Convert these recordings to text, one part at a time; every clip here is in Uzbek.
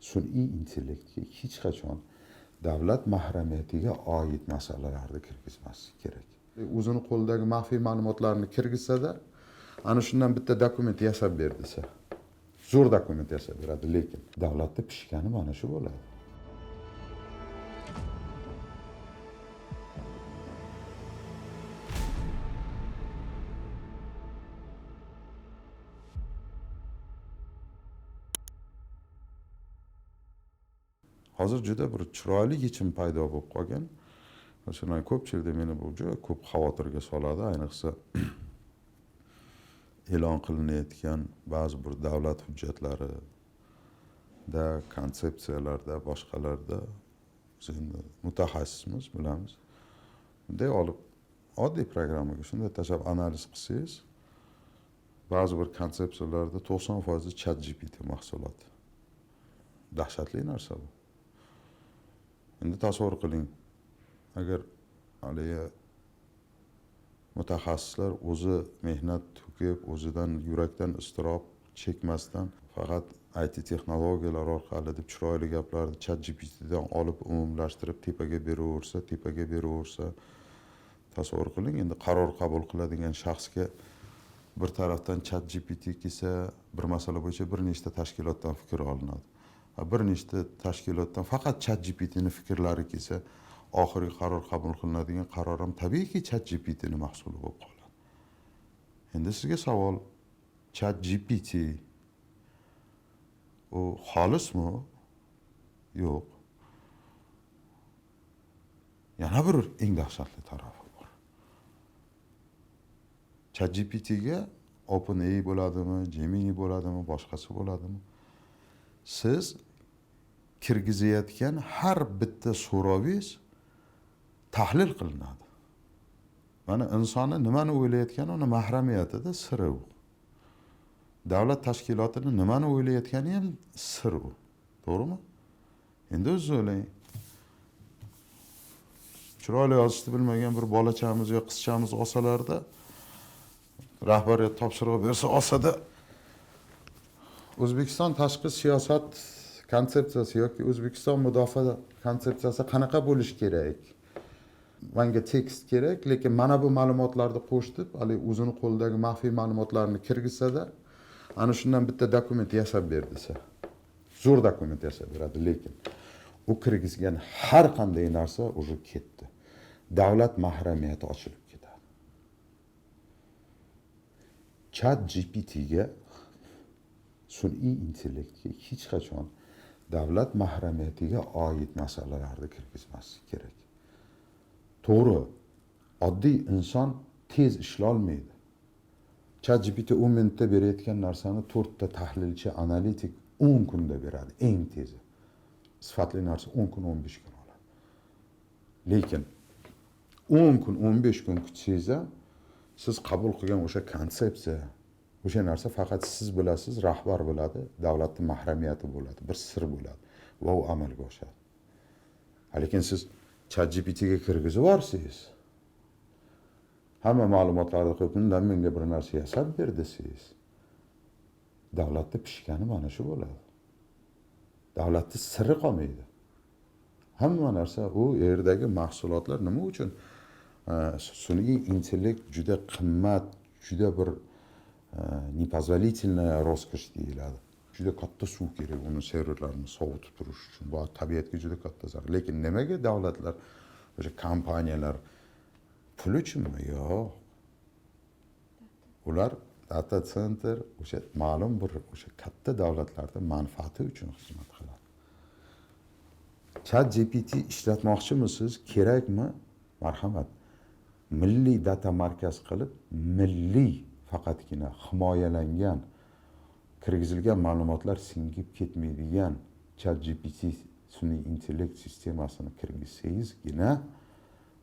sun'iy intellektga hech qachon davlat mahremiyatiga oid masalalarni kirgizmaslik kerak. O'zini qo'lidagi maxfiy ma'lumotlarni kirgizsa-da, ana shundan bitta dokument yasab ber desa, zo'r dokument yasab beradi, lekin davlatda pishgani mana shu bo'ladi. Hozir juda bir chiroyli yechim paydo bo'lib qolgan. Masalan, ko'pchilikda meni bu juda ko'p xavotirga soladi, ayniqsa e'lon qilinayotgan ba'zi bir davlat hujjatlarida, konsepsiyalarda, boshqalarda biz endi mutaxassismiz, bilamiz. Bunday olib oddiy programmaga shunday tashlab analiz qilsangiz, ba'zi bir konsepsiyalarda 90% ChatGPT mahsuloti. Dahshatli narsa bu. Endi tasavvur qiling, agar haligi mutaxassislar o'zi mehnat to'kib, o'zidan yurakdan iztirob chekmasdan faqat IT texnologiyalar orqali deb chiroyli gaplarni ChatGPTdan olib umumlashtirib tepaga beraversa, tasavvur qiling, endi qaror qabul qiladigan shaxsga bir tarafdan ChatGPT kelsa, bir masala bo'yicha bir nechta tashkilotdan fikr olinadi. Bir nechta tashkilotdan faqat ChatGPTning fikrlari kelsa, oxirgi qaror qabul qilinadigan qaror ham tabiiyki ChatGPTning mahsuli bo'lib qoladi. Endi sizga savol, ChatGPT u xolismi? Yo'q. Yana bir eng dahshatli tarafi bor. ChatGPTga OpenAI bo'ladimi, Gemini bo'ladimi, boshqasi bo'ladimi? Siz kirgizayotgan har bitta so'rovingiz tahlil qilinadi. Mana insonni nimani o'ylayotgani uni mahremiyatida siri u. Davlat tashkilotini nimani o'ylayotgani ham sir u. To'g'rimi? Endi o'zingiz o'ylang. Chiroyli yozishni bilmagan bir bolachamiz yoki qizchamiz olsalarda, rahbariyat topshiriq bersa olsada, O'zbekiston tashqi siyosat konsepsiyasi yoki O'zbekiston mudofaa konsepsiyasi qanaqa bo'lishi kerak? Menga tekst kerak, lekin mana bu ma'lumotlarni qo'shib, hali o'zini qo'lidagi maxfiy ma'lumotlarni kirgizsa-da, ana shundan bitta dokument yasab ber desa, zo'r dokument yasab beradi, lekin u kirgizgan har qanday narsa o'zi ketdi. Davlat mahremiyati ochilib ketadi. ChatGPTga sun'iy intellektga hech qachon davlat mahremiyatiga oid masalalarni kirgizmaslik kerak. To'g'ri, oddiy inson tez ishlolmaydi. ChatGPT 10 minutda berayotgan narsani 4 ta tahlilchi, analitik 10 kunda beradi, eng tezi. Sifatli narsa 10 kun, 15 kun oladi. Lekin 10 kun, 15 kun kutsangiz ham siz qabul qilgan o'sha konsepsiya, o'sha narsa faqat siz bilasiz, rahbar biladi, davlatning mahremiyati bo'ladi, bir sir bo'ladi va u amalga oshadi. Lekin siz ChatGPTga kirgizib yuborsangiz, hamma ma'lumotlarni qo'yib, undan menga bir narsa yasab ber desangiz, davlatda pishgani mana shu bo'ladi. Davlatning siri qolmaydi. Hamma narsa u yerdagi mahsulotlar nima uchun sun'iy intellekt juda qimmat, juda bir непозволительная роскошь deyiladi. Juda katta suv kerak uni serverlarini sovutib turish uchun. Bu tabiatga juda katta zarar. Lekin nimaga davlatlar, o'sha kompaniyalar pul uchunmi? Yo'q. Ular data center o'sha ma'lum bir o'sha katta davlatlarda manfaati uchun xizmat qiladi. ChatGPT ishlatmoqchimisiz? Kerakmi? Marhamat. Milliy data markaz qilib, milliy faqatgina himoyalangan, kirgizilgan ma'lumotlar singib ketmaydigan ChatGPT sun'iy intellekt sistemasini kirgizsangizgina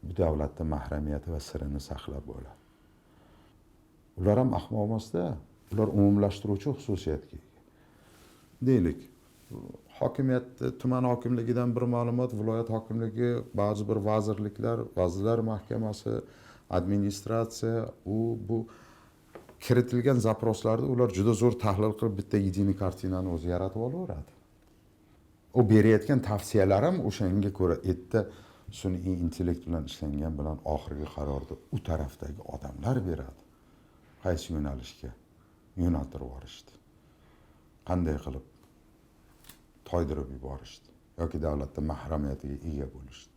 bu davlatning mahremiyati va sirini saqlab bo'ladi. Ular ham ahmoq emasda, ular umumlashtiruvchi xususiyatga ega. Deylik, hokimiyatda tuman hokimligidan bir ma'lumot, viloyat hokimligi, ba'zi bir vazirliklar, vazirlar mahkamasi, administratsiya, bu kiritilgan zaproslarni ular juda zo'r tahlil qilib bitta yediniy kartinani o'zi yaratib olaveradi. u berayotgan tavsiyalar ham o'shanga ko'ra erta sun'iy intellekt bilan ishlangan bilan oxirgi qarorni u tarafdagi odamlar beradi. Qaysi yo'nalishga yo'naltirib yuborishdi. Qanday qilib toydirib yuborishdi yoki davlatda mahrumiyatiga ega bo'lishdi.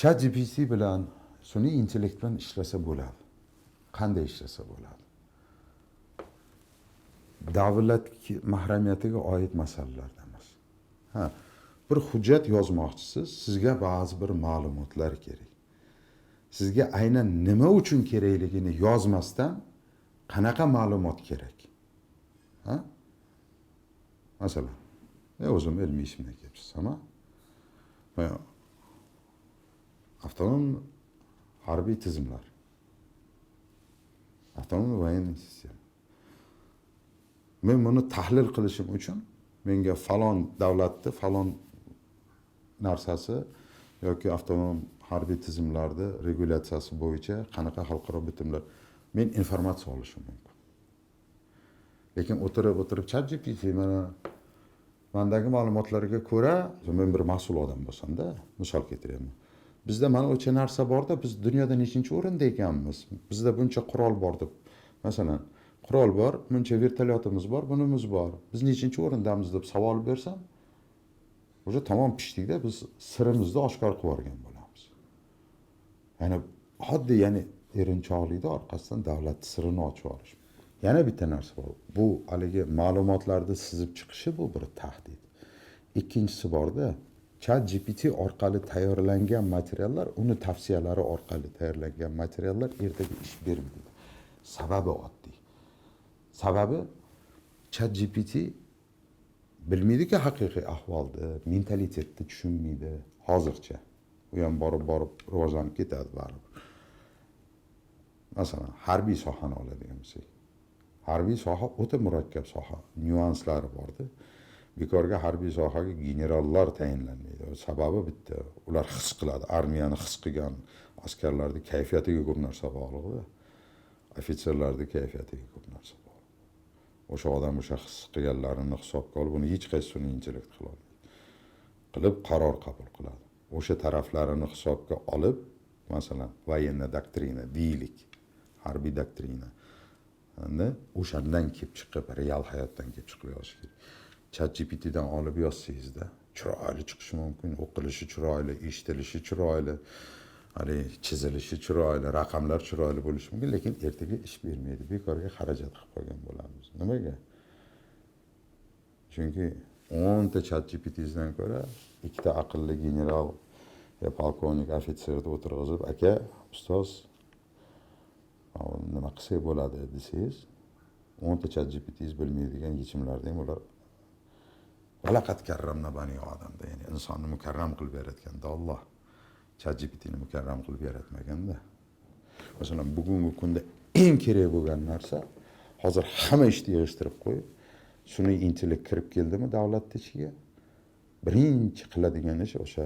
ChatGPT bilan sun'iy intellekt bilan ishlasa bo'ladi. Qanday ishlasa bo'ladi? Davlat mahrumiyatiga oid masalalarda emas. Bir hujjat yozmoqchisiz, sizga ba'zi bir ma'lumotlar kerak. Sizga aynan nima uchun kerakligini yozmasdan qanaqa ma'lumot kerak? Masalan, o'zim ilmiy ishimdan kelib chiqsam, avtonom harbiy tizimlar, avtonom военный sistema. Men buni tahlil qilishim uchun menga falon davlatni falon narsasi yoki avtonom harbiy tizimlarda regulyatsiyasi bo'yicha qanaqa xalqaro bitimlar men informatsiya olishim mumkin. Lekin o'tirib ChatGPT mendagi ma'lumotlarga ko'ra, men bir mas'ul odam bo'lsam-da, misol keltiraman. Bizda mana o'sha narsa borda, biz dunyoda nechinchi o'rinda ekanmiz? Bizda buncha qurol bor deb. Masalan, qurol bor, buncha vertolyotimiz bor, bunimiz bor. Biz nechinchi o'rindamiz deb savol bersam, o'sha tamom pishdikda biz sirimizni oshkor qilib yuborgan bo'lamiz. Ya'ni oddiy, erinchoqlikda orqasidan davlat sirini ochib yuborish. Yana bitta narsa bor. Bu haligi ma'lumotlarni sizib chiqishi bu bir tahdid. Ikkinchisi borda, ChatGPT orqali tayyorlangan materiallar, uni tavsiyalari orqali tayyorlangan materiallar ertaga ish bermaydi. Sababi oddiy. Sababi ChatGPT bilmaydi-ki haqiqiy ahvolni, mentalitetni tushunmaydi hozircha. U ham borib rivojlanib ketadi baribir. Masalan, harbiy sohani oladigan bo'lsak. Harbiy soha o'ta murakkab soha, nyuanslari borda. Bekorga harbiy sohaga generallar tayinlanmaydi. Sababi bitta, ular his qiladi, armiyani his qilgan askarlarning kayfiyatiga ko'p narsa bog'liq. Ofitserlarning kayfiyatiga ko'p narsa bog'liq. O'sha odam o'sha his qilganlarini hisobga olib, uni hech qaysi sun'iy intellekt qila olmaydi. Qilib qaror qabul qiladi. O'sha taraflarini hisobga olib, masalan, военная doktrina deylik, harbiy doktrina. O'shandan kelib chiqib, real hayotdan kelib chiqib yozish kerak. ChatGPTdan olib yozsangizda chiroyli chiqishi mumkin, o'qilishi chiroyli, eshitilishi chiroyli, chizilishi chiroyli, raqamlar chiroyli bo'lishi mumkin, lekin ertaga ish bermaydi. Bekorga xarajat qilib qo'ygan bo'lamiz. Nimaga? Chunki 10 ta ChatGPTdan ko'ra 2 ta aqlli general yo polkovnik ofitserni o'tirg'izib, aka, ustoz, nima qilsak bo'ladi desangiz, 10 ta ChatGPT'siz bilmaydigan yechimlardan ular valaqat karramna bani odamda, ya'ni insonni mukarram qilib yaratganda Alloh ChatGPTni mukarram qilib yaratmaganda. Masalan, bugungi kunda eng kerak bo'lgan narsa hozir hamma ishni yig'ishtirib qo'yib, sun'iy intellekt kirib keldimi davlat ichiga? Birinchi qiladigan ish o'sha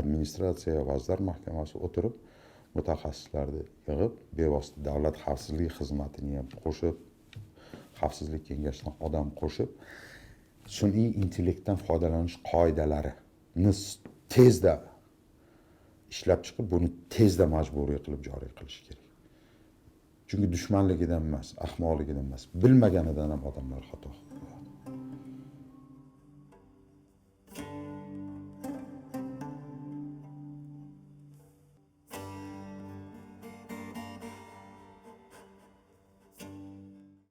administratsiya, vazirlar mahkamasi o'tirib mutaxassislarni yig'ib, bevosita davlat xavfsizlik xizmatini ham qo'shib, xavfsizlik kengashidan odam qo'shib, sun'iy intellektdan foydalanish qoidalarini tezda ishlab chiqib, buni tezda majburiy qilib joriy qilish kerak. Chunki dushmanligidan emas, ahmoqligidan emas, bilmaganidan ham odamlar xato qiladi.